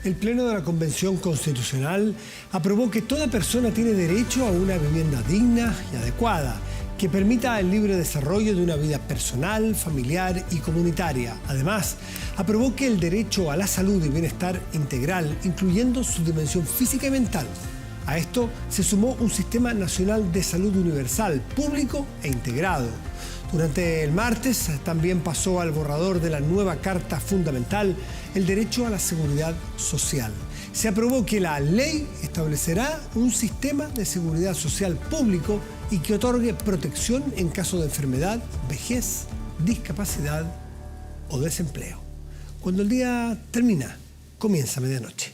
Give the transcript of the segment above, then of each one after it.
El Pleno de la Convención Constitucional aprobó que toda persona tiene derecho a una vivienda digna y adecuada, que permita el libre desarrollo de una vida personal, familiar y comunitaria. Además, aprobó que el derecho a la salud y bienestar integral, incluyendo su dimensión física y mental. A esto se sumó un sistema nacional de salud universal, público e integrado. Durante el martes también pasó al borrador de la nueva Carta Fundamental el derecho a la seguridad social. Se aprobó que la ley establecerá un sistema de seguridad social público y que otorgue protección en caso de enfermedad, vejez, discapacidad o desempleo. Cuando el día termina, comienza medianoche.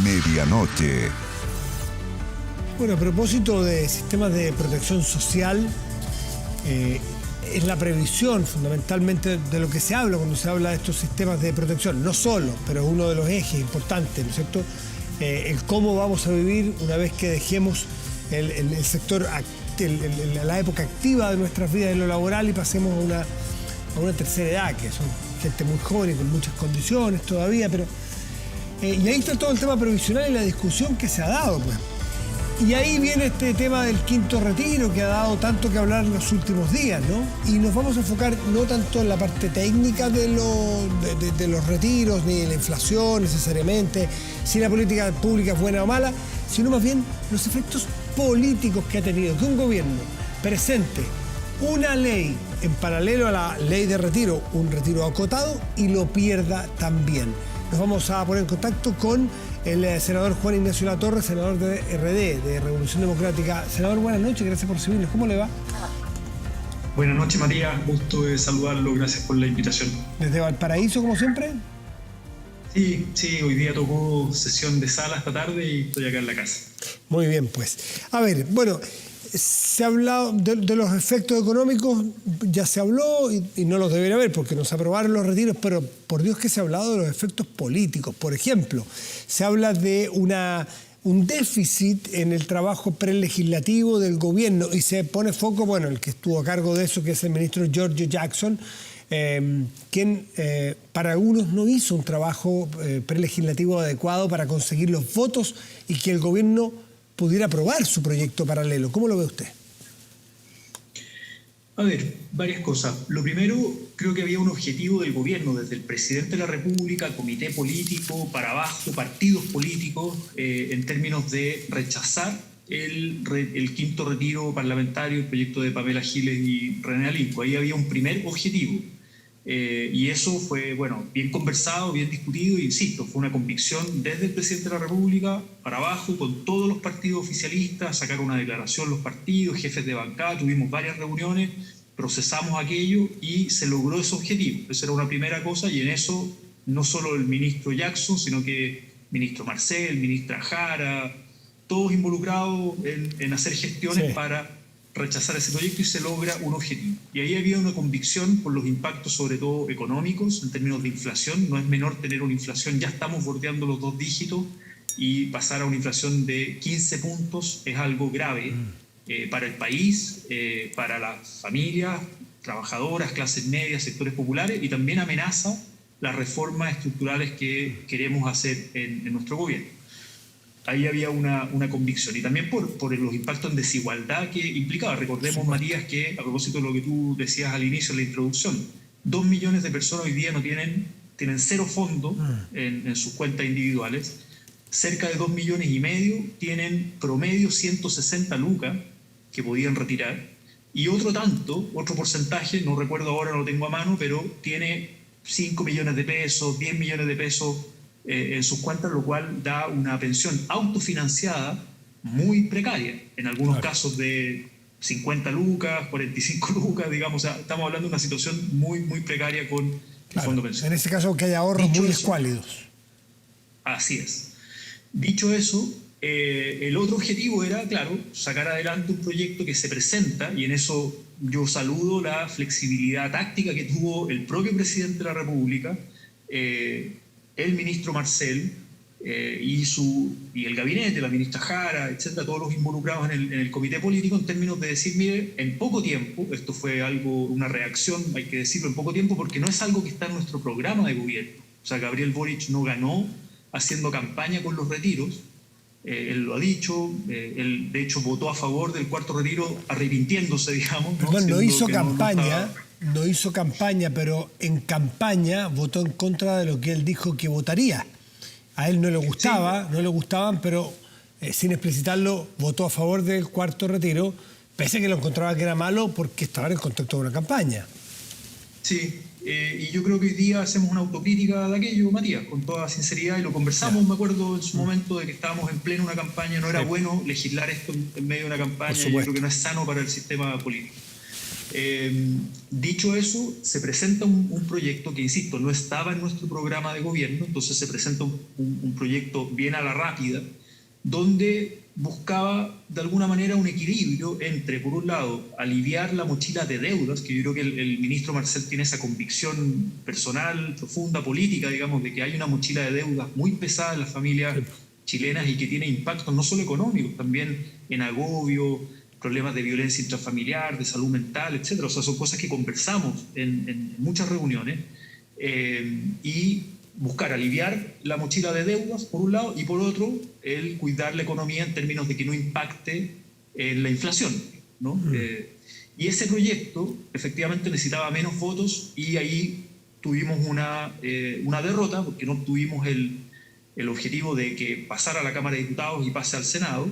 Medianoche. Bueno, a propósito de sistemas de protección social, es la previsión fundamentalmente de lo que se habla cuando se habla de estos sistemas de protección. No solo, pero es uno de los ejes importantes, ¿no es cierto? El cómo vamos a vivir una vez que dejemos el sector, la época activa de nuestras vidas en lo laboral y pasemos a una tercera edad, que son gente muy joven y con muchas condiciones todavía, pero... y ahí está todo el tema previsional y la discusión que se ha dado, pues. Y ahí viene este tema del quinto retiro que ha dado tanto que hablar en los últimos días, ¿no? Y nos vamos a enfocar no tanto en la parte técnica de los retiros, ni en la inflación necesariamente, si la política pública es buena o mala, sino más bien los efectos políticos que ha tenido que un gobierno presente una ley en paralelo a la ley de retiro, un retiro acotado, y lo pierda también. Nos vamos a poner en contacto con el senador Juan Ignacio Latorre, senador de RD, de Revolución Democrática. Senador, buenas noches, gracias por recibirnos. ¿Cómo le va? Buenas noches, Matías. Gusto de saludarlo. Gracias por la invitación. ¿Desde Valparaíso, como siempre? Sí, hoy día tocó sesión de sala esta tarde y estoy acá en la casa. Muy bien, pues. A ver, bueno, se ha hablado de los efectos económicos, ya se habló y no los debería haber porque nos aprobaron los retiros, pero por Dios que se ha hablado de los efectos políticos. Por ejemplo, se habla de un déficit en el trabajo prelegislativo del gobierno y se pone foco, bueno, el que estuvo a cargo de eso, que es el ministro Giorgio Jackson, quien para algunos no hizo un trabajo prelegislativo adecuado para conseguir los votos y que el gobierno pudiera aprobar su proyecto paralelo. ¿Cómo lo ve usted? A ver, varias cosas. Lo primero, creo que había un objetivo del gobierno, desde el presidente de la República, comité político, para abajo, partidos políticos, en términos de rechazar el quinto retiro parlamentario, el proyecto de Pamela Giles y René Alinco. Ahí había un primer objetivo. Y eso fue, bueno, bien conversado, bien discutido, e insisto, fue una convicción desde el presidente de la República para abajo, con todos los partidos oficialistas, sacaron una declaración los partidos, jefes de bancada, tuvimos varias reuniones, procesamos aquello y se logró ese objetivo. Esa era una primera cosa y en eso no solo el ministro Jackson, sino que el ministro Marcel, ministra Jara, todos involucrados en hacer gestiones para rechazar ese proyecto y se logra un objetivo. Y ahí había una convicción por los impactos, sobre todo económicos, en términos de inflación. No es menor tener una inflación, ya estamos bordeando los 2 dígitos y pasar a una inflación de 15 puntos es algo grave para el país, para las familias, trabajadoras, clases medias, sectores populares, y también amenaza las reformas estructurales que queremos hacer en nuestro gobierno. Ahí había una convicción. Y también por los impactos en desigualdad que implicaba. Recordemos, Matías, que a propósito de lo que tú decías al inicio de la introducción, 2 millones de personas hoy día tienen cero fondo en sus cuentas individuales. Cerca de 2,5 millones tienen promedio 160 lucas que podían retirar. Y otro porcentaje, no recuerdo ahora, no lo tengo a mano, pero tiene 5 millones de pesos, 10 millones de pesos en sus cuentas, lo cual da una pensión autofinanciada muy precaria, en algunos casos de 50 lucas, 45 lucas, digamos. O sea, estamos hablando de una situación muy, muy precaria con el fondo de pensión. En ese caso que hay ahorros muy escuálidos. Así es. Dicho eso, el otro objetivo era, claro, sacar adelante un proyecto que se presenta, y en eso yo saludo la flexibilidad táctica que tuvo el propio presidente de la República, el ministro Marcel, y el gabinete, la ministra Jara, etcétera, todos los involucrados en el comité político, en términos de decir, mire, en poco tiempo, esto fue una reacción, hay que decirlo, en poco tiempo, porque no es algo que está en nuestro programa de gobierno. O sea, Gabriel Boric no ganó haciendo campaña con los retiros. Él lo ha dicho, él de hecho votó a favor del cuarto retiro arrepintiéndose, digamos. No hizo campaña, no hizo campaña, pero en campaña votó en contra de lo que él dijo que votaría. A él no le gustaba, sí, no le gustaban, pero sin explicitarlo votó a favor del cuarto retiro, pese a que lo encontraba que era malo porque estaba en el contexto de una campaña. Sí. Y yo creo que hoy día hacemos una autocrítica de aquello, Matías, con toda sinceridad, y lo conversamos, me acuerdo en su momento de que estábamos en pleno una campaña, no era bueno legislar esto en medio de una campaña, yo creo que no es sano para el sistema político. Dicho eso, se presenta un proyecto que, insisto, no estaba en nuestro programa de gobierno, entonces se presenta un proyecto bien a la rápida, donde buscaba de alguna manera un equilibrio entre, por un lado, aliviar la mochila de deudas, que yo creo que el ministro Marcel tiene esa convicción personal, profunda, política, digamos, de que hay una mochila de deudas muy pesada en las familias chilenas y que tiene impactos no solo económicos, también en agobio, problemas de violencia intrafamiliar, de salud mental, etc. O sea, son cosas que conversamos en muchas reuniones y buscar aliviar la mochila de deudas, por un lado, y por otro, el cuidar la economía en términos de que no impacte en la inflación, ¿no? Y ese proyecto efectivamente necesitaba menos votos y ahí tuvimos una derrota porque no obtuvimos el objetivo de que pasara a la Cámara de Diputados y pase al Senado,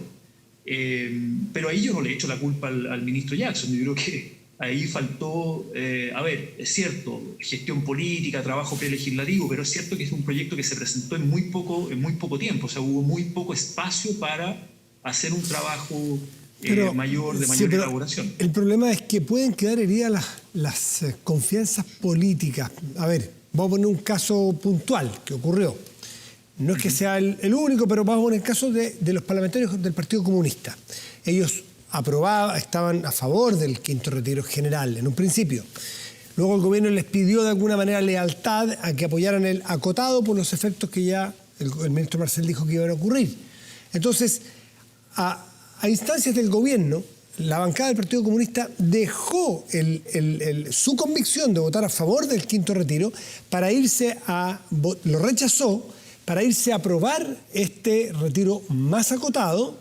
pero ahí yo no le echo la culpa al ministro Jackson. Yo creo que ahí faltó, es cierto, gestión política, trabajo prelegislativo, pero es cierto que es un proyecto que se presentó en muy poco tiempo, o sea, hubo muy poco espacio para hacer un trabajo de mayor elaboración. El problema es que pueden quedar heridas las confianzas políticas. A ver, vamos a poner un caso puntual que ocurrió. No es que sea el único, pero vamos a poner el caso de los parlamentarios del Partido Comunista. Ellos estaban a favor del quinto retiro general en un principio. Luego el gobierno les pidió de alguna manera lealtad a que apoyaran el acotado por los efectos que ya el ministro Marcel dijo que iban a ocurrir. Entonces, a instancias del gobierno, la bancada del Partido Comunista dejó su convicción de votar a favor del quinto retiro para lo rechazó para irse a aprobar este retiro más acotado,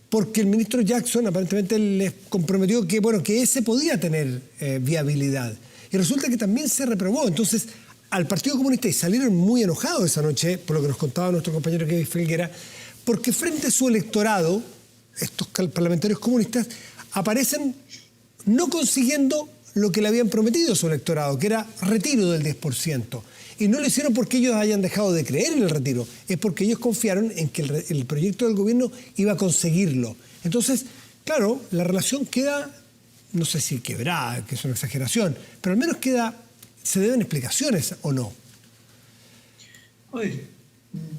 porque el ministro Jackson aparentemente les comprometió que ese podía tener viabilidad. Y resulta que también se reprobó. Entonces, al Partido Comunista, y salieron muy enojados esa noche, por lo que nos contaba nuestro compañero Kevin Felguera, porque frente a su electorado, estos parlamentarios comunistas aparecen no consiguiendo lo que le habían prometido a su electorado, que era retiro del 10%. Y no lo hicieron porque ellos hayan dejado de creer en el retiro, es porque ellos confiaron en que el proyecto del gobierno iba a conseguirlo. Entonces, claro, la relación queda, no sé si quebrada, que es una exageración, pero al menos se deben explicaciones o no. A ver,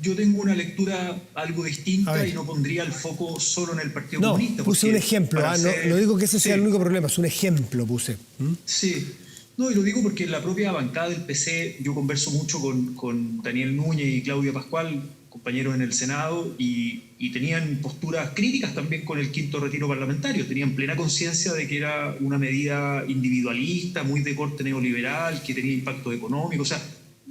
yo tengo una lectura algo distinta y no pondría el foco solo en el Partido Comunista. No, puse un ejemplo, no digo que ese sea el único problema, es un ejemplo puse. Sí. No, y lo digo porque en la propia bancada del PC yo converso mucho con Daniel Núñez y Claudia Pascual, compañeros en el Senado, y tenían posturas críticas también con el quinto retiro parlamentario. Tenían plena conciencia de que era una medida individualista, muy de corte neoliberal, que tenía impacto económico. O sea,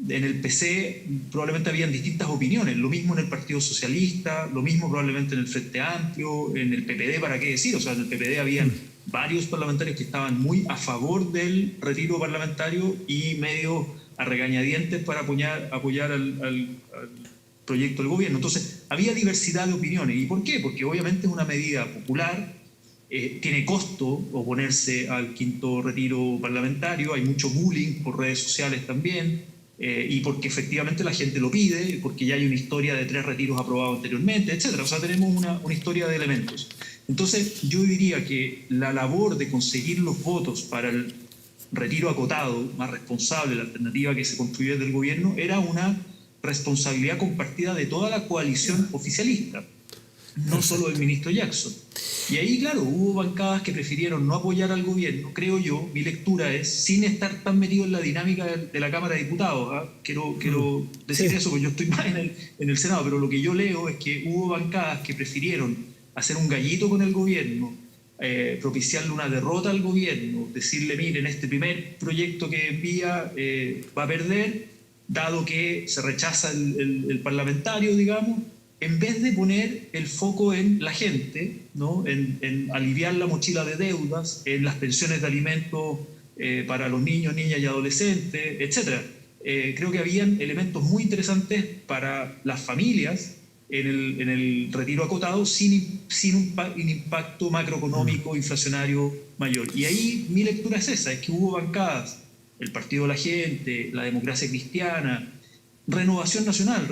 en el PC probablemente habían distintas opiniones. Lo mismo en el Partido Socialista, lo mismo probablemente en el Frente Amplio, en el PPD, ¿para qué decir? O sea, en el PPD habían varios parlamentarios que estaban muy a favor del retiro parlamentario y medio a regañadientes para apoyar al proyecto del gobierno. Entonces, había diversidad de opiniones. ¿Y por qué? Porque obviamente es una medida popular, tiene costo oponerse al quinto retiro parlamentario, hay mucho bullying por redes sociales también, y porque efectivamente la gente lo pide, porque ya hay una historia de 3 retiros aprobados anteriormente, etc. O sea, tenemos una historia de elementos. Entonces, yo diría que la labor de conseguir los votos para el retiro acotado, más responsable, la alternativa que se construyó desde el gobierno, era una responsabilidad compartida de toda la coalición oficialista. no solo del ministro Jackson. Y ahí, claro, hubo bancadas que prefirieron no apoyar al gobierno, creo yo. Mi lectura es, sin estar tan metido en la dinámica de la Cámara de Diputados, ¿eh? Quiero decir eso, porque yo estoy más en el Senado, pero lo que yo leo es que hubo bancadas que prefirieron hacer un gallito con el gobierno, propiciarle una derrota al gobierno, decirle, miren, este primer proyecto que envía va a perder, dado que se rechaza el parlamentario, digamos, en vez de poner el foco en la gente, ¿no? en aliviar la mochila de deudas, en las pensiones de alimentos para los niños, niñas y adolescentes, etc. Creo que habían elementos muy interesantes para las familias en el retiro acotado sin un impacto macroeconómico inflacionario mayor. Y ahí mi lectura es esa, es que hubo bancadas, el Partido de la Gente, la Democracia Cristiana, Renovación Nacional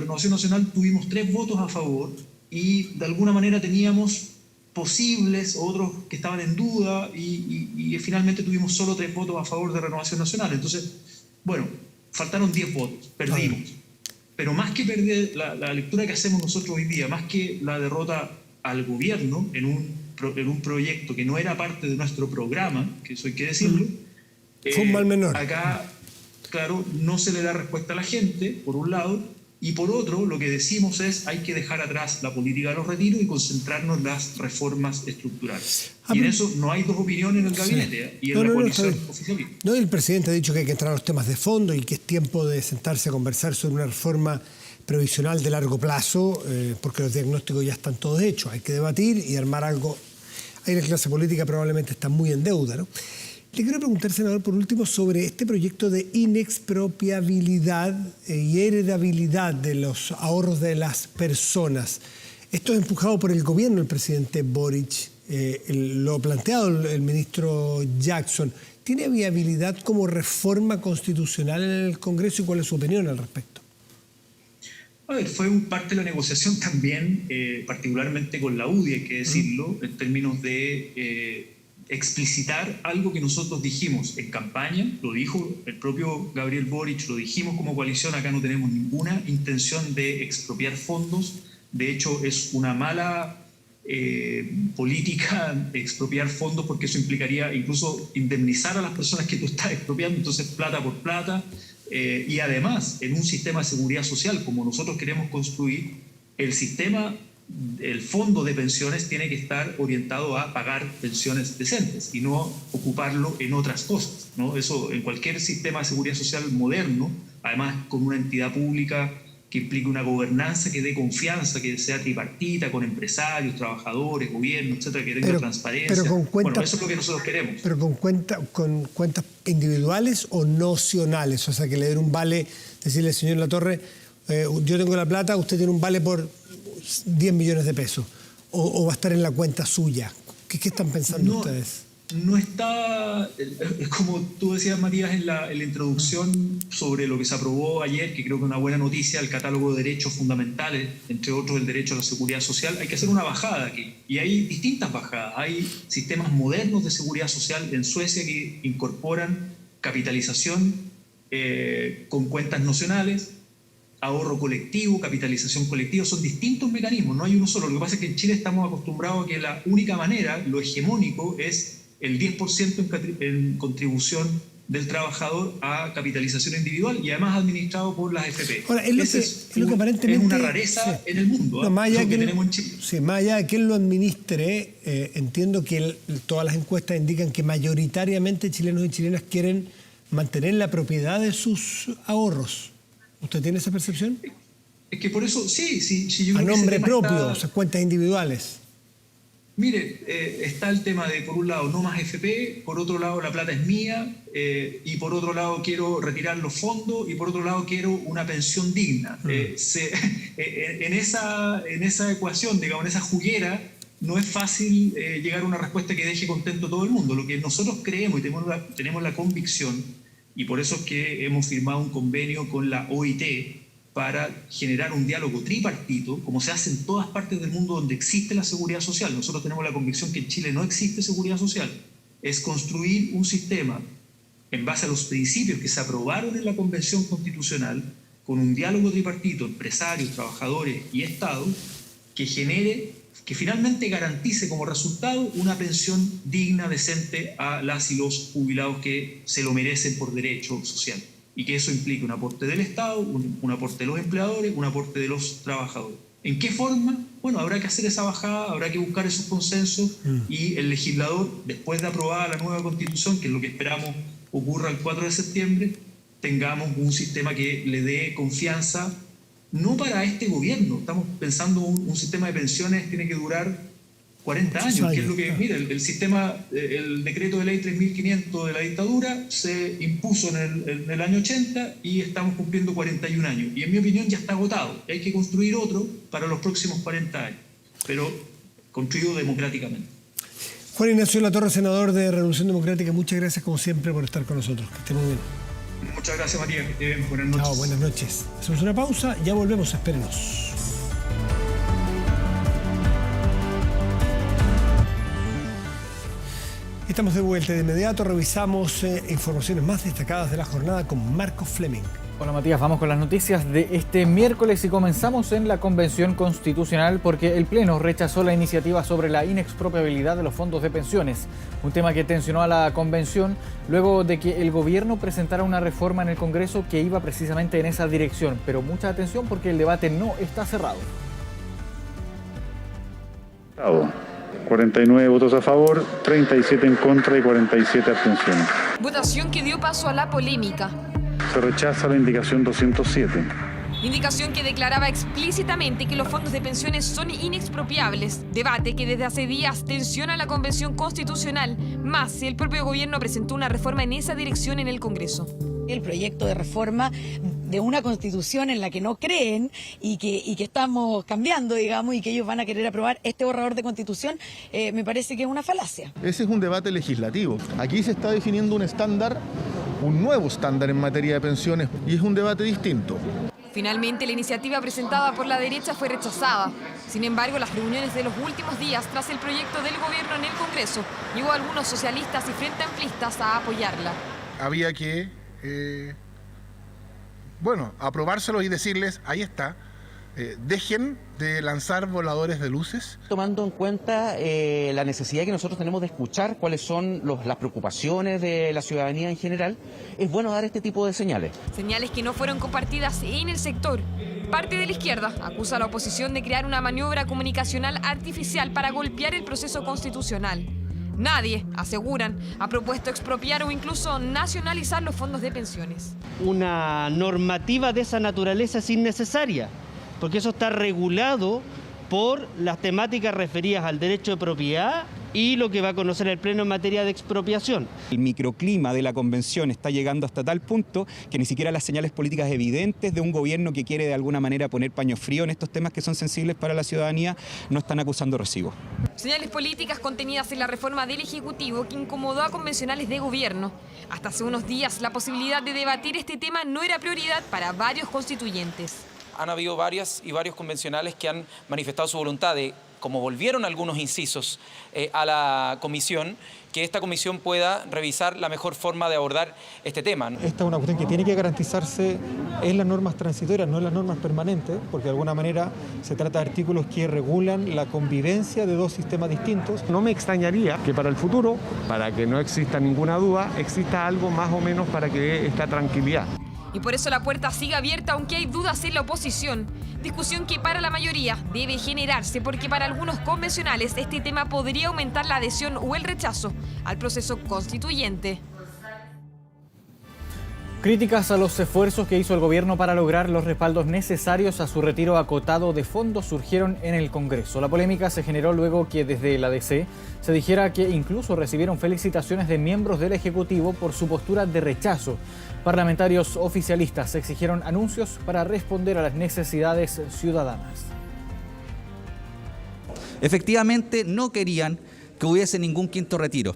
tuvimos 3 votos a favor y de alguna manera teníamos posibles otros que estaban en duda y finalmente tuvimos solo 3 votos a favor de Renovación Nacional. Entonces, bueno, faltaron 10 votos, perdimos. Pero más que perder, la lectura que hacemos nosotros hoy día, más que la derrota al gobierno en un proyecto que no era parte de nuestro programa, que eso hay que decirlo, fue un mal menor. Acá, claro, no se le da respuesta a la gente, por un lado, y por otro, lo que decimos es hay que dejar atrás la política de los retiros y concentrarnos en las reformas estructurales. Y en eso no hay dos opiniones en el gabinete, y en la coalición oficialista. No, el presidente ha dicho que hay que entrar a los temas de fondo y que es tiempo de sentarse a conversar sobre una reforma previsional de largo plazo, porque los diagnósticos ya están todos hechos. Hay que debatir y armar algo. Ahí la clase política probablemente está muy en deuda, ¿no? Le quiero preguntar, senador, por último, sobre este proyecto de inexpropiabilidad y heredabilidad de los ahorros de las personas. Esto es empujado por el gobierno del presidente Boric, lo ha planteado el ministro Jackson. ¿Tiene viabilidad como reforma constitucional en el Congreso y cuál es su opinión al respecto? A ver, fue parte de la negociación también, particularmente con la UDI, hay que decirlo, en términos de explicitar algo que nosotros dijimos en campaña, lo dijo el propio Gabriel Boric, lo dijimos como coalición, acá no tenemos ninguna intención de expropiar fondos, de hecho es una mala política expropiar fondos porque eso implicaría incluso indemnizar a las personas que tú estás expropiando, entonces plata por plata, y además en un sistema de seguridad social como nosotros queremos construir, el fondo de pensiones tiene que estar orientado a pagar pensiones decentes y no ocuparlo en otras cosas, ¿no? Eso en cualquier sistema de seguridad social moderno, además con una entidad pública que implique una gobernanza que dé confianza, que sea tripartita, con empresarios, trabajadores, gobierno, etcétera, que tenga transparencia. Bueno, eso es lo que nosotros queremos. Pero con cuentas individuales o nocionales, o sea, que le den un vale, decirle, señor Latorre, yo tengo la plata, usted tiene un vale por 10 millones de pesos, o va a estar en la cuenta suya. ¿Qué están pensando ustedes? No está, como tú decías, Matías, en la introducción sobre lo que se aprobó ayer, que creo que es una buena noticia, el catálogo de derechos fundamentales, entre otros el derecho a la seguridad social. Hay que hacer una bajada aquí, y hay distintas bajadas. Hay sistemas modernos de seguridad social en Suecia que incorporan capitalización con cuentas nocionales, ahorro colectivo, capitalización colectiva, son distintos mecanismos, no hay uno solo. Lo que pasa es que en Chile estamos acostumbrados a que la única manera, lo hegemónico, es el 10% en contribución del trabajador a capitalización individual y además administrado por las AFP. Ahora, es lo que aparentemente es una rareza en el mundo, no, más allá que tenemos en Chile. Sí, más allá de que él lo administre, entiendo que todas las encuestas indican que mayoritariamente chilenos y chilenas quieren mantener la propiedad de sus ahorros. ¿Usted tiene esa percepción? Es que por eso, sí yo creo a que nombre propio, o sea, cuentas individuales. Mire, está el tema de, por un lado, no más FP, por otro lado, la plata es mía, y por otro lado, quiero retirar los fondos, y por otro lado, quiero una pensión digna. En esa ecuación, digamos, en esa juguera, no es fácil llegar a una respuesta que deje contento a todo el mundo. Lo que nosotros creemos y tenemos la convicción, y por eso es que hemos firmado un convenio con la OIT para generar un diálogo tripartito, como se hace en todas partes del mundo donde existe la seguridad social. Nosotros tenemos la convicción que en Chile no existe seguridad social. Es construir un sistema en base a los principios que se aprobaron en la Convención Constitucional, con un diálogo tripartito, empresarios, trabajadores y Estado, que genere que finalmente garantice como resultado una pensión digna, decente a las y los jubilados que se lo merecen por derecho social. Y que eso implique un aporte del Estado, un aporte de los empleadores, un aporte de los trabajadores. ¿En qué forma? Bueno, habrá que hacer esa bajada, habrá que buscar esos consensos y el legislador, después de aprobada la nueva Constitución, que es lo que esperamos ocurra el 4 de septiembre, tengamos un sistema que le dé confianza, no para este gobierno. Estamos pensando un sistema de pensiones que tiene que durar 40 años, que es lo que, mire, el sistema, el decreto de ley 3.500 de la dictadura se impuso en el año 80 y estamos cumpliendo 41 años. Y en mi opinión ya está agotado. Hay que construir otro para los próximos 40 años, pero construido democráticamente. Juan Ignacio Latorre, senador de Revolución Democrática, muchas gracias como siempre por estar con nosotros. Que esté muy bien. Muchas gracias, María. Que esté bien. Buenas noches. Chao, buenas noches. Hacemos una pausa, ya volvemos, espérenos. Estamos de vuelta. De inmediato revisamos informaciones más destacadas de la jornada con Marco Fleming. Hola Matías, vamos con las noticias de este miércoles y comenzamos en la Convención Constitucional porque el Pleno rechazó la iniciativa sobre la inexpropiabilidad de los fondos de pensiones, un tema que tensionó a la Convención luego de que el gobierno presentara una reforma en el Congreso que iba precisamente en esa dirección, pero mucha atención porque el debate no está cerrado. 49 votos a favor, 37 en contra y 47 abstenciones. Votación que dio paso a la polémica. Se rechaza la indicación 207. Indicación que declaraba explícitamente que los fondos de pensiones son inexpropiables. Debate que desde hace días tensiona la Convención Constitucional, más si el propio gobierno presentó una reforma en esa dirección en el Congreso. El proyecto de reforma de una constitución en la que no creen y que estamos cambiando, digamos, y que ellos van a querer aprobar este borrador de constitución, me parece que es una falacia. Ese es un debate legislativo. Aquí se está definiendo un estándar, un nuevo estándar en materia de pensiones, y es un debate distinto. Finalmente, la iniciativa presentada por la derecha fue rechazada. Sin embargo, las reuniones de los últimos días tras el proyecto del gobierno en el Congreso llevó a algunos socialistas y frente amplistas a apoyarla. Había que aprobárselo y decirles, ahí está, dejen de lanzar voladores de luces. Tomando en cuenta la necesidad que nosotros tenemos de escuchar cuáles son las preocupaciones de la ciudadanía en general, es bueno dar este tipo de señales. Señales que no fueron compartidas en el sector. Parte de la izquierda acusa a la oposición de crear una maniobra comunicacional artificial para golpear el proceso constitucional. Nadie, aseguran, ha propuesto expropiar o incluso nacionalizar los fondos de pensiones. Una normativa de esa naturaleza es innecesaria, porque eso está regulado por las temáticas referidas al derecho de propiedad y lo que va a conocer el Pleno en materia de expropiación. El microclima de la Convención está llegando hasta tal punto que ni siquiera las señales políticas evidentes de un gobierno que quiere de alguna manera poner paño frío en estos temas que son sensibles para la ciudadanía no están acusando recibo. Señales políticas contenidas en la reforma del Ejecutivo que incomodó a convencionales de gobierno. Hasta hace unos días la posibilidad de debatir este tema no era prioridad para varios constituyentes. Han habido varios convencionales que han manifestado su voluntad de, como volvieron algunos incisos a la comisión, que esta comisión pueda revisar la mejor forma de abordar este tema. Esta es una cuestión que tiene que garantizarse en las normas transitorias, no en las normas permanentes, porque de alguna manera se trata de artículos que regulan la convivencia de dos sistemas distintos. No me extrañaría que para el futuro, para que no exista ninguna duda, exista algo más o menos para que dé esta tranquilidad. Y por eso la puerta sigue abierta aunque hay dudas en la oposición. Discusión que para la mayoría debe generarse porque para algunos convencionales este tema podría aumentar la adhesión o el rechazo al proceso constituyente. Críticas a los esfuerzos que hizo el gobierno para lograr los respaldos necesarios a su retiro acotado de fondos surgieron en el Congreso. La polémica se generó luego que desde la DC se dijera que incluso recibieron felicitaciones de miembros del Ejecutivo por su postura de rechazo. Parlamentarios oficialistas exigieron anuncios para responder a las necesidades ciudadanas. Efectivamente, no querían que hubiese ningún quinto retiro.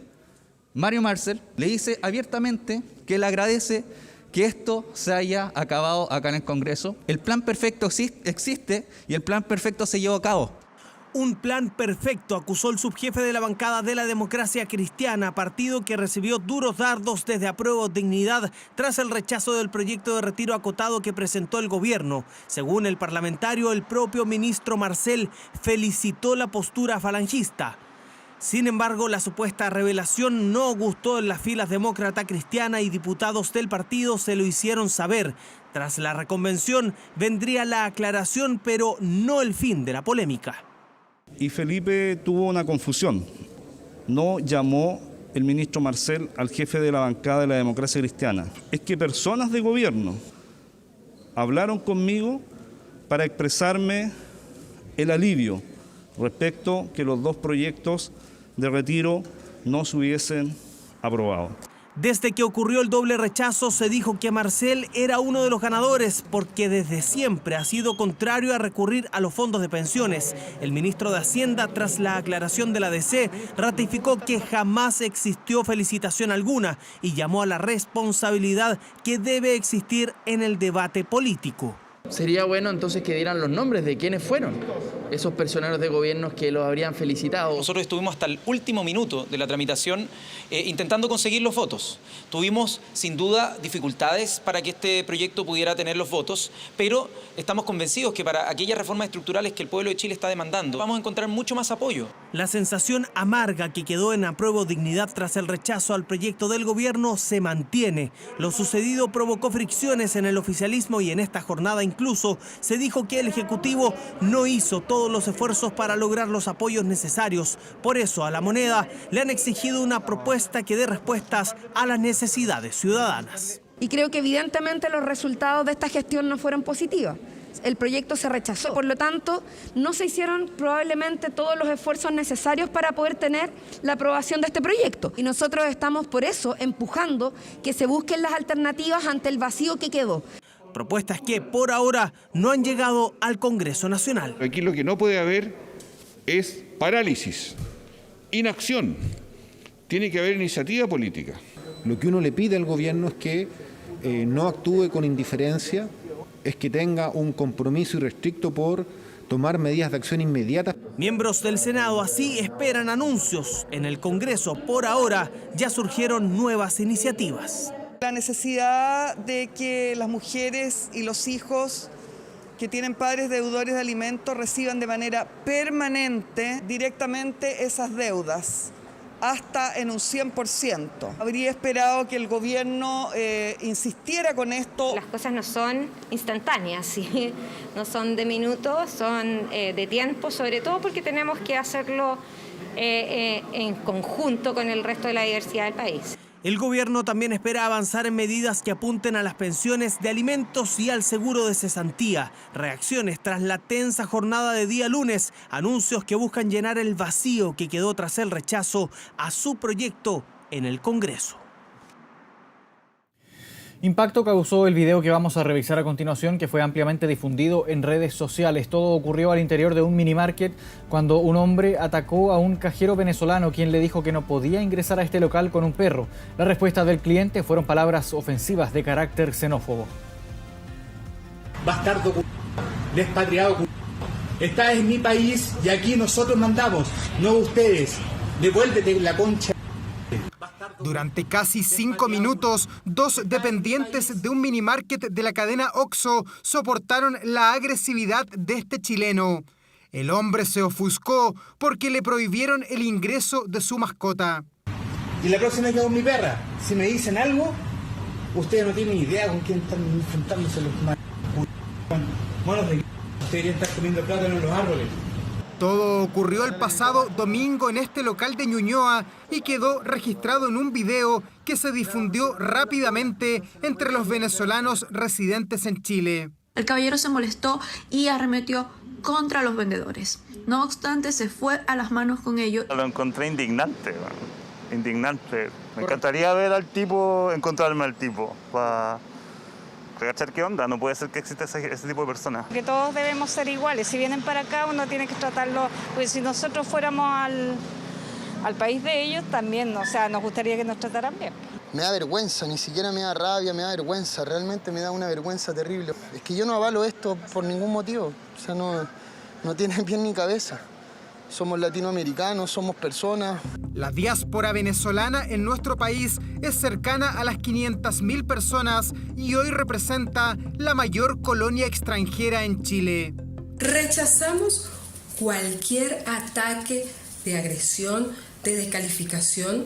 Mario Marcel le dice abiertamente que le agradece que esto se haya acabado acá en el Congreso. El plan perfecto existe y el plan perfecto se llevó a cabo. Un plan perfecto, acusó el subjefe de la bancada de la Democracia Cristiana, partido que recibió duros dardos desde Apruebo Dignidad tras el rechazo del proyecto de retiro acotado que presentó el gobierno. Según el parlamentario, el propio ministro Marcel felicitó la postura falangista. Sin embargo, la supuesta revelación no gustó en las filas demócrata cristiana y diputados del partido se lo hicieron saber. Tras la reconvención vendría la aclaración, pero no el fin de la polémica. Y Felipe tuvo una confusión. No llamó el ministro Marcel al jefe de la bancada de la Democracia Cristiana. Es que personas de gobierno hablaron conmigo para expresarme el alivio respecto que los dos proyectos de retiro no se hubiesen aprobado. Desde que ocurrió el doble rechazo se dijo que Marcel era uno de los ganadores porque desde siempre ha sido contrario a recurrir a los fondos de pensiones. El ministro de Hacienda, tras la aclaración de la DC, ratificó que jamás existió felicitación alguna y llamó a la responsabilidad que debe existir en el debate político. Sería bueno entonces que dieran los nombres de quiénes fueron esos personeros de gobiernos que los habrían felicitado. Nosotros estuvimos hasta el último minuto de la tramitación intentando conseguir los votos. Tuvimos sin duda dificultades para que este proyecto pudiera tener los votos, pero estamos convencidos que para aquellas reformas estructurales que el pueblo de Chile está demandando, vamos a encontrar mucho más apoyo. La sensación amarga que quedó en Apruebo Dignidad tras el rechazo al proyecto del gobierno se mantiene. Lo sucedido provocó fricciones en el oficialismo y en esta jornada incluso se dijo que el Ejecutivo no hizo todos los esfuerzos para lograr los apoyos necesarios. Por eso a La Moneda le han exigido una propuesta que dé respuestas a las necesidades ciudadanas. Y creo que evidentemente los resultados de esta gestión no fueron positivos. El proyecto se rechazó, por lo tanto no se hicieron probablemente todos los esfuerzos necesarios para poder tener la aprobación de este proyecto. Y nosotros estamos por eso empujando que se busquen las alternativas ante el vacío que quedó. Propuestas que por ahora no han llegado al Congreso Nacional. Aquí lo que no puede haber es parálisis, inacción. Tiene que haber iniciativa política. Lo que uno le pide al gobierno es que no actúe con indiferencia, es que tenga un compromiso irrestricto por tomar medidas de acción inmediatas. Miembros del Senado así esperan anuncios. En el Congreso, por ahora, ya surgieron nuevas iniciativas. La necesidad de que las mujeres y los hijos que tienen padres deudores de alimentos reciban de manera permanente directamente esas deudas, hasta en un 100%. Habría esperado que el gobierno insistiera con esto. Las cosas no son instantáneas, ¿sí? No son de minutos, son de tiempo, sobre todo porque tenemos que hacerlo en conjunto con el resto de la diversidad del país. El gobierno también espera avanzar en medidas que apunten a las pensiones de alimentos y al seguro de cesantía. Reacciones tras la tensa jornada de día lunes. Anuncios que buscan llenar el vacío que quedó tras el rechazo a su proyecto en el Congreso. Impacto causó el video que vamos a revisar a continuación, que fue ampliamente difundido en redes sociales. Todo ocurrió al interior de un minimarket cuando un hombre atacó a un cajero venezolano, quien le dijo que no podía ingresar a este local con un perro. La respuesta del cliente fueron palabras ofensivas de carácter xenófobo. Bastardo, despatriado, esta es mi país y aquí nosotros mandamos, no ustedes. Devuélvete la concha. Durante casi 5 minutos, 2 dependientes de un minimarket de la cadena Oxxo soportaron la agresividad de este chileno. El hombre se ofuscó porque le prohibieron el ingreso de su mascota. Y la próxima vez que hago mi perra, si me dicen algo, ustedes no tienen idea con quién están enfrentándose los monos de... Ustedes deberían estar comiendo plátano en los árboles. Todo ocurrió el pasado domingo en este local de Ñuñoa y quedó registrado en un video que se difundió rápidamente entre los venezolanos residentes en Chile. El caballero se molestó y arremetió contra los vendedores. No obstante, se fue a las manos con ellos. Lo encontré indignante, indignante. Me encantaría ver al tipo, encontrarme al tipo, para cachar qué onda. No puede ser que exista ese tipo de personas. Que todos debemos ser iguales. Si vienen para acá, uno tiene que tratarlo, porque si nosotros fuéramos al país de ellos, también, o sea, nos gustaría que nos trataran bien. Me da vergüenza, ni siquiera me da rabia, me da vergüenza, realmente me da una vergüenza terrible. Es que yo no avalo esto por ningún motivo, o sea, no tiene pie ni cabeza. somos latinoamericanos, somos personas. La diáspora venezolana en nuestro país es cercana a las 500.000 personas y hoy representa la mayor colonia extranjera en Chile. Rechazamos cualquier ataque de agresión, de descalificación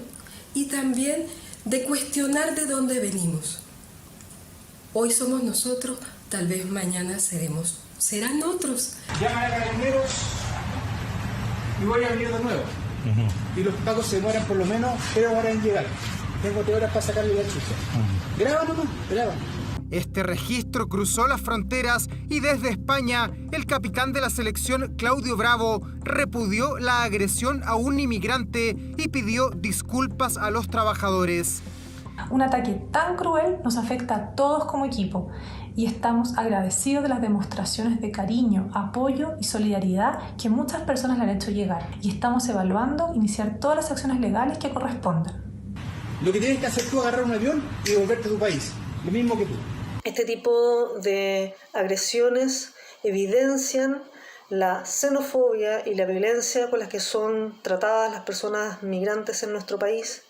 y también de cuestionar de dónde venimos. Hoy somos nosotros, tal vez mañana serán otros. Llaman a Carabineros y voy a venir de nuevo. Y los pagos se demoran por lo menos 3 horas en llegar. Tengo 3 horas para sacarle la chucha. Graba nomás, graba. Este registro cruzó las fronteras y desde España, el capitán de la selección, Claudio Bravo, repudió la agresión a un inmigrante y pidió disculpas a los trabajadores. Un ataque tan cruel nos afecta a todos como equipo y estamos agradecidos de las demostraciones de cariño, apoyo y solidaridad que muchas personas le han hecho llegar y estamos evaluando iniciar todas las acciones legales que correspondan. Lo que tienes que hacer tú es agarrar un avión y volverte a tu país, lo mismo que tú. Este tipo de agresiones evidencian la xenofobia y la violencia con las que son tratadas las personas migrantes en nuestro país.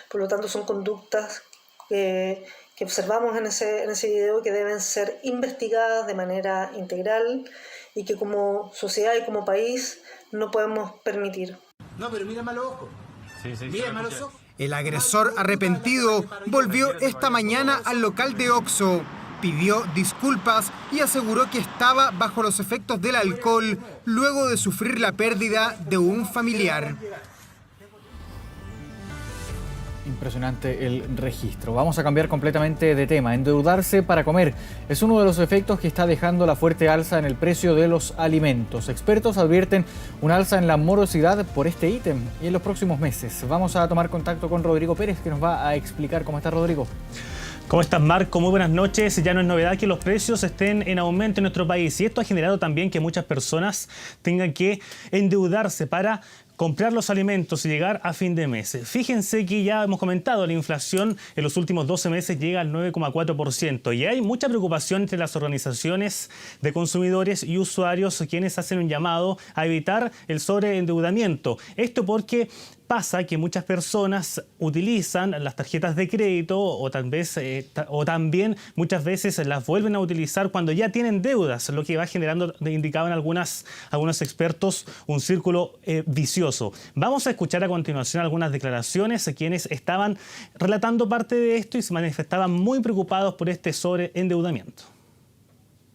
Por lo tanto, son conductas que observamos en ese video que deben ser investigadas de manera integral y que como sociedad y como país no podemos permitir. No, pero mírame a los ojos. Mírame a los ojos. El agresor arrepentido volvió esta mañana al local de Oxxo, pidió disculpas y aseguró que estaba bajo los efectos del alcohol luego de sufrir la pérdida de un familiar. Impresionante el registro. Vamos a cambiar completamente de tema. Endeudarse para comer es uno de los efectos que está dejando la fuerte alza en el precio de los alimentos. Expertos advierten una alza en la morosidad por este ítem y en los próximos meses. Vamos a tomar contacto con Rodrigo Pérez, que nos va a explicar. ¿Cómo está, Rodrigo? ¿Cómo estás, Marco? Muy buenas noches. Ya no es novedad que los precios estén en aumento en nuestro país y esto ha generado también que muchas personas tengan que endeudarse para comprar los alimentos y llegar a fin de mes. Fíjense que ya hemos comentado, la inflación en los últimos 12 meses llega al 9,4% y hay mucha preocupación entre las organizaciones de consumidores y usuarios quienes hacen un llamado a evitar el sobreendeudamiento. Esto porque pasa que muchas personas utilizan las tarjetas de crédito o también muchas veces las vuelven a utilizar cuando ya tienen deudas, lo que va generando, indicaban algunos expertos, un círculo vicioso. Vamos a escuchar a continuación algunas declaraciones de quienes estaban relatando parte de esto y se manifestaban muy preocupados por este sobreendeudamiento.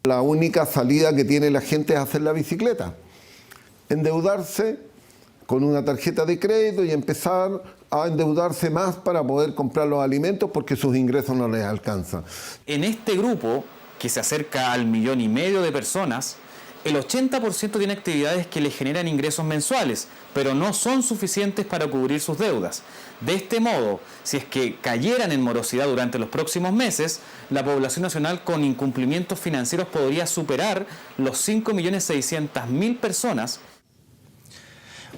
La única salida que tiene la gente es hacer la bicicleta, endeudarse con una tarjeta de crédito y empezar a endeudarse más para poder comprar los alimentos porque sus ingresos no les alcanzan. En este grupo, que se acerca al 1,5 millones de personas, el 80% tiene actividades que le generan ingresos mensuales, pero no son suficientes para cubrir sus deudas. De este modo, si es que cayeran en morosidad durante los próximos meses, la población nacional con incumplimientos financieros podría superar los 5.600.000 personas.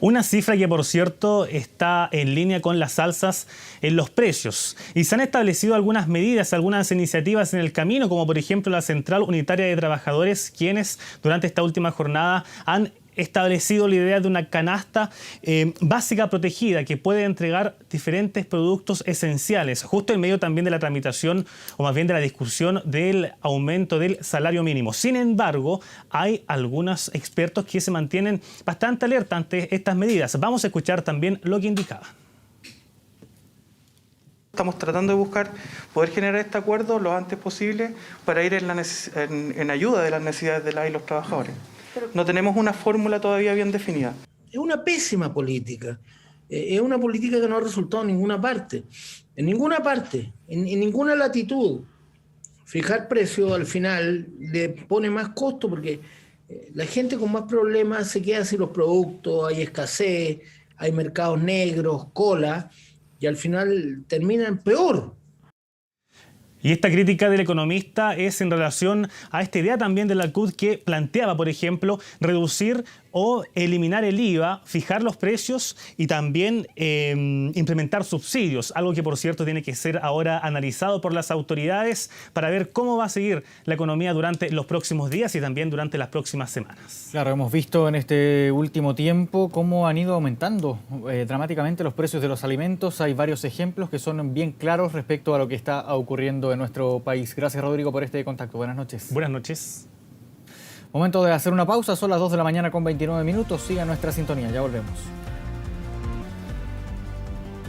Una cifra que, por cierto, está en línea con las alzas en los precios. Y se han establecido algunas medidas, algunas iniciativas en el camino, como por ejemplo la Central Unitaria de Trabajadores, quienes durante esta última jornada han establecido la idea de una canasta básica protegida que puede entregar diferentes productos esenciales, justo en medio también de la tramitación o más bien de la discusión del aumento del salario mínimo. Sin embargo, hay algunos expertos que se mantienen bastante alerta ante estas medidas. Vamos a escuchar también lo que indicaba. Estamos tratando de buscar poder generar este acuerdo lo antes posible para ir en ayuda de las necesidades de las y los trabajadores. No tenemos una fórmula todavía bien definida. Es una pésima política. Es una política que no ha resultado en ninguna parte. En ninguna parte, en ninguna latitud. Fijar precios al final le pone más costo porque la gente con más problemas se queda sin los productos, hay escasez, hay mercados negros, cola, y al final terminan peor. Y esta crítica del economista es en relación a esta idea también de la CUT que planteaba, por ejemplo, reducir o eliminar el IVA, fijar los precios y también implementar subsidios, algo que por cierto tiene que ser ahora analizado por las autoridades para ver cómo va a seguir la economía durante los próximos días y también durante las próximas semanas. Claro, hemos visto en este último tiempo cómo han ido aumentando dramáticamente los precios de los alimentos. Hay varios ejemplos que son bien claros respecto a lo que está ocurriendo en nuestro país. Gracias, Rodrigo, por este contacto. Buenas noches. Buenas noches. Momento de hacer una pausa, son las 2 de la mañana con 29 minutos. Siga nuestra sintonía, ya volvemos.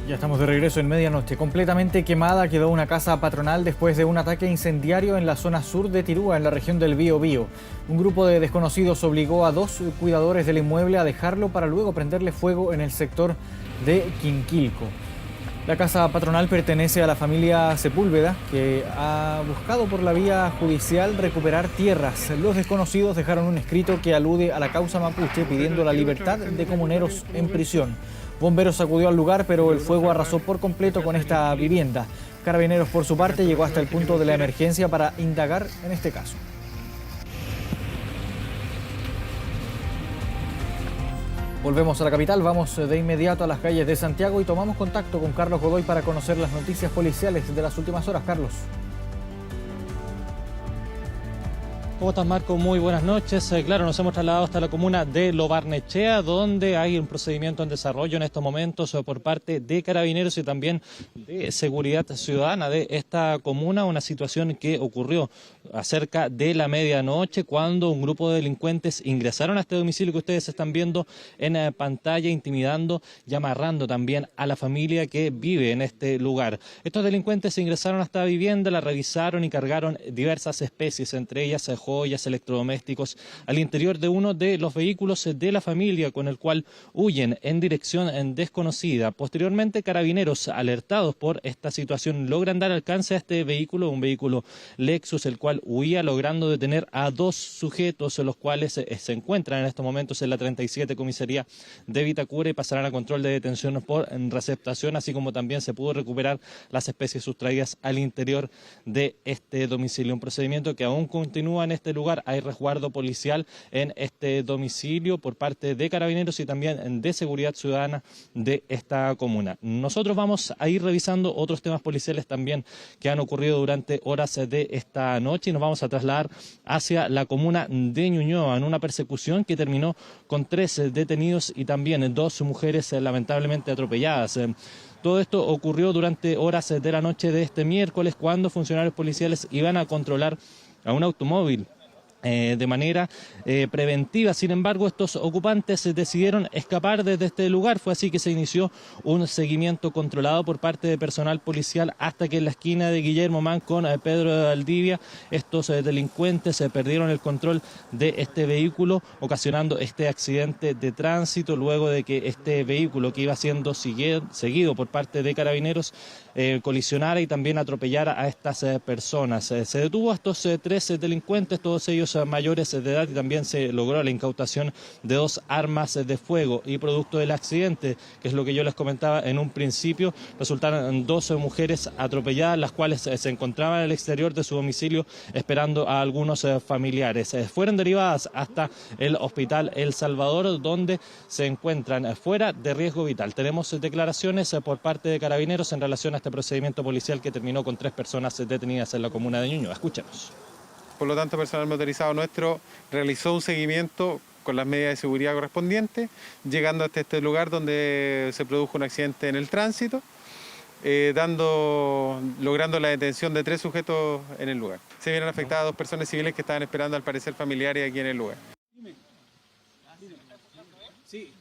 Ya estamos de regreso en medianoche. Completamente quemada quedó una casa patronal después de un ataque incendiario en la zona sur de Tirúa, en la región del Biobío. Un grupo de desconocidos obligó a 2 cuidadores del inmueble a dejarlo para luego prenderle fuego en el sector de Quinquilco. La casa patronal pertenece a la familia Sepúlveda, que ha buscado por la vía judicial recuperar tierras. Los desconocidos dejaron un escrito que alude a la causa mapuche pidiendo la libertad de comuneros en prisión. Bomberos acudió al lugar, pero el fuego arrasó por completo con esta vivienda. Carabineros, por su parte, llegó hasta el punto de la emergencia para indagar en este caso. Volvemos a la capital, vamos de inmediato a las calles de Santiago y tomamos contacto con Carlos Godoy para conocer las noticias policiales de las últimas horas. Carlos. ¿Cómo estás, Marco? Muy buenas noches. Claro, nos hemos trasladado hasta la comuna de Lo Barnechea, donde hay un procedimiento en desarrollo en estos momentos por parte de Carabineros y también de Seguridad Ciudadana de esta comuna. Una situación que ocurrió acerca de la medianoche cuando un grupo de delincuentes ingresaron a este domicilio que ustedes están viendo en pantalla, intimidando y amarrando también a la familia que vive en este lugar. Estos delincuentes ingresaron a esta vivienda, la revisaron y cargaron diversas especies, entre ellas joyas, electrodomésticos, al interior de uno de los vehículos de la familia, con el cual huyen en dirección desconocida. Posteriormente, Carabineros, alertados por esta situación, logran dar alcance a este vehículo, un vehículo Lexus, el cual huía, logrando detener a 2 sujetos, los cuales se encuentran en estos momentos en la 37 Comisaría de Vitacura y pasarán a control de detención por receptación, así como también se pudo recuperar las especies sustraídas al interior de este domicilio. Un procedimiento que aún continúa en este lugar. Hay resguardo policial en este domicilio por parte de Carabineros y también de Seguridad Ciudadana de esta comuna. Nosotros vamos a ir revisando otros temas policiales también que han ocurrido durante horas de esta noche y nos vamos a trasladar hacia la comuna de Ñuñoa en una persecución que terminó con 3 detenidos y también 2 mujeres lamentablemente atropelladas. Todo esto ocurrió durante horas de la noche de este miércoles cuando funcionarios policiales iban a controlar a un automóvil de manera preventiva. Sin embargo, estos ocupantes decidieron escapar desde este lugar. Fue así que se inició un seguimiento controlado por parte de personal policial hasta que en la esquina de Guillermo Mann con Pedro de Valdivia estos delincuentes perdieron el control de este vehículo, ocasionando este accidente de tránsito luego de que este vehículo, que iba siendo seguido por parte de Carabineros, colisionara y también atropellara a estas personas. Se detuvo a estos 3 delincuentes, todos ellos mayores de edad, y también se logró la incautación de 2 armas de fuego. Y producto del accidente, que es lo que yo les comentaba en un principio, resultaron 2 mujeres atropelladas, las cuales se encontraban en el exterior de su domicilio esperando a algunos familiares. Fueron derivadas hasta el Hospital El Salvador, donde se encuentran fuera de riesgo vital. Tenemos declaraciones por parte de Carabineros en relación a este procedimiento policial que terminó con 3 personas detenidas en la comuna de Ñuñoa. Escuchemos. Por lo tanto, el personal motorizado nuestro realizó un seguimiento con las medidas de seguridad correspondientes, llegando hasta este lugar donde se produjo un accidente en el tránsito, logrando la detención de 3 sujetos en el lugar. Se vieron afectadas 2 personas civiles que estaban esperando, al parecer, familiares aquí en el lugar. Sí.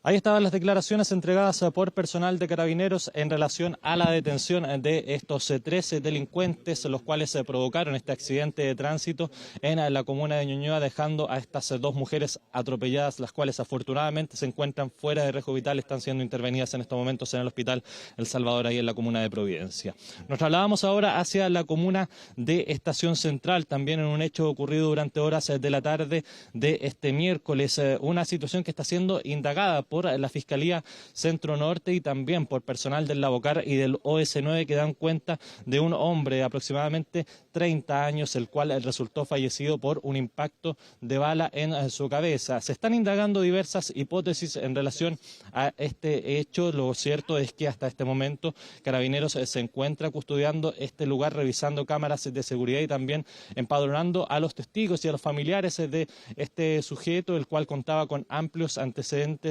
Ahí estaban las declaraciones entregadas por personal de Carabineros en relación a la detención de estos 13 delincuentes, los cuales provocaron este accidente de tránsito en la comuna de Ñuñoa, dejando a estas 2 mujeres atropelladas, las cuales afortunadamente se encuentran fuera de riesgo vital, están siendo intervenidas en estos momentos en el Hospital El Salvador, ahí en la comuna de Providencia. Nos trasladamos ahora hacia la comuna de Estación Central, también en un hecho ocurrido durante horas de la tarde de este miércoles, una situación que está siendo indagada por la Fiscalía Centro Norte y también por personal del Lavocar y del OS9 que dan cuenta de un hombre de aproximadamente 30 años, el cual resultó fallecido por un impacto de bala en su cabeza. Se están indagando diversas hipótesis en relación a este hecho. Lo cierto es que hasta este momento Carabineros se encuentra custodiando este lugar, revisando cámaras de seguridad y también empadronando a los testigos y a los familiares de este sujeto, el cual contaba con amplios antecedentes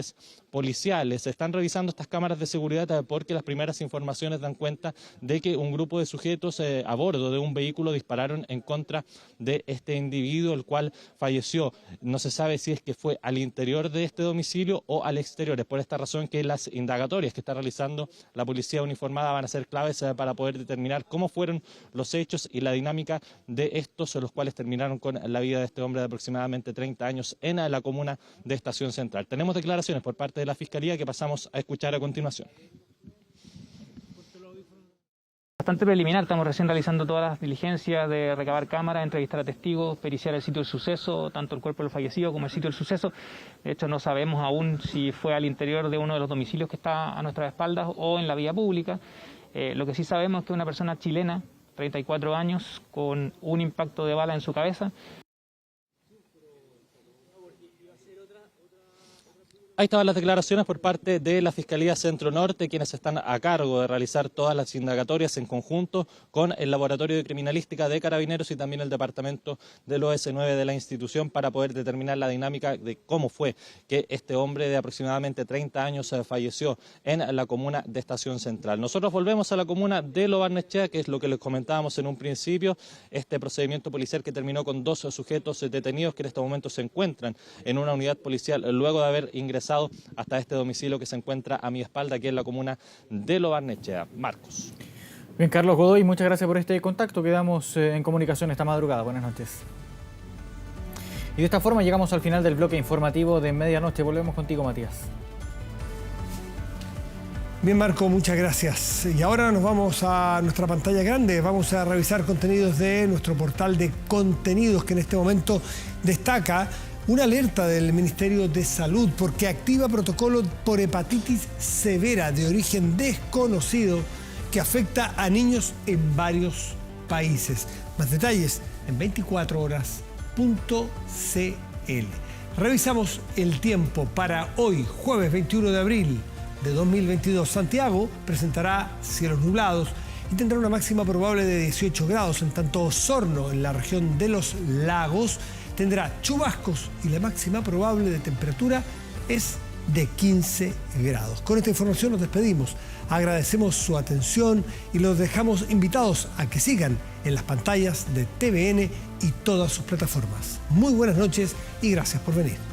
policiales. Se están revisando estas cámaras de seguridad porque las primeras informaciones dan cuenta de que un grupo de sujetos a bordo de un vehículo dispararon en contra de este individuo, el cual falleció. No se sabe si es que fue al interior de este domicilio o al exterior. Es por esta razón que las indagatorias que está realizando la policía uniformada van a ser claves para poder determinar cómo fueron los hechos y la dinámica de estos, los cuales terminaron con la vida de este hombre de aproximadamente 30 años en la comuna de Estación Central. Tenemos declaraciones por parte de la Fiscalía que pasamos a escuchar a continuación. Bastante preliminar, estamos recién realizando todas las diligencias de recabar cámaras, entrevistar a testigos, periciar el sitio del suceso, tanto el cuerpo del fallecido como el sitio del suceso. De hecho, no sabemos aún si fue al interior de uno de los domicilios que está a nuestras espaldas o en la vía pública. Lo que sí sabemos es que es una persona chilena, 34 años, con un impacto de bala en su cabeza. Ahí estaban las declaraciones por parte de la Fiscalía Centro Norte, quienes están a cargo de realizar todas las indagatorias en conjunto con el Laboratorio de Criminalística de Carabineros y también el Departamento del OS9 de la institución para poder determinar la dinámica de cómo fue que este hombre de aproximadamente 30 años falleció en la comuna de Estación Central. Nosotros volvemos a la comuna de Lo Barnechea, que es lo que les comentábamos en un principio, este procedimiento policial que terminó con 2 sujetos detenidos que en este momento se encuentran en una unidad policial luego de haber ingresado hasta este domicilio que se encuentra a mi espalda aquí en la comuna de Lo Barnechea. Marcos. Bien, Carlos Godoy, muchas gracias por este contacto. Quedamos en comunicación esta madrugada. Buenas noches. Y de esta forma llegamos al final del bloque informativo de medianoche. Volvemos contigo, Matías. Bien, Marco, muchas gracias. Y ahora nos vamos a nuestra pantalla grande. Vamos a revisar contenidos de nuestro portal de contenidos que en este momento destaca una alerta del Ministerio de Salud porque activa protocolo por hepatitis severa de origen desconocido que afecta a niños en varios países. Más detalles en 24horas.cl. Revisamos el tiempo para hoy, jueves 21 de abril de 2022. Santiago presentará cielos nublados y tendrá una máxima probable de 18 grados, en tanto Osorno, en la región de los lagos, tendrá chubascos y la máxima probable de temperatura es de 15 grados. Con esta información nos despedimos. Agradecemos su atención y los dejamos invitados a que sigan en las pantallas de TVN y todas sus plataformas. Muy buenas noches y gracias por venir.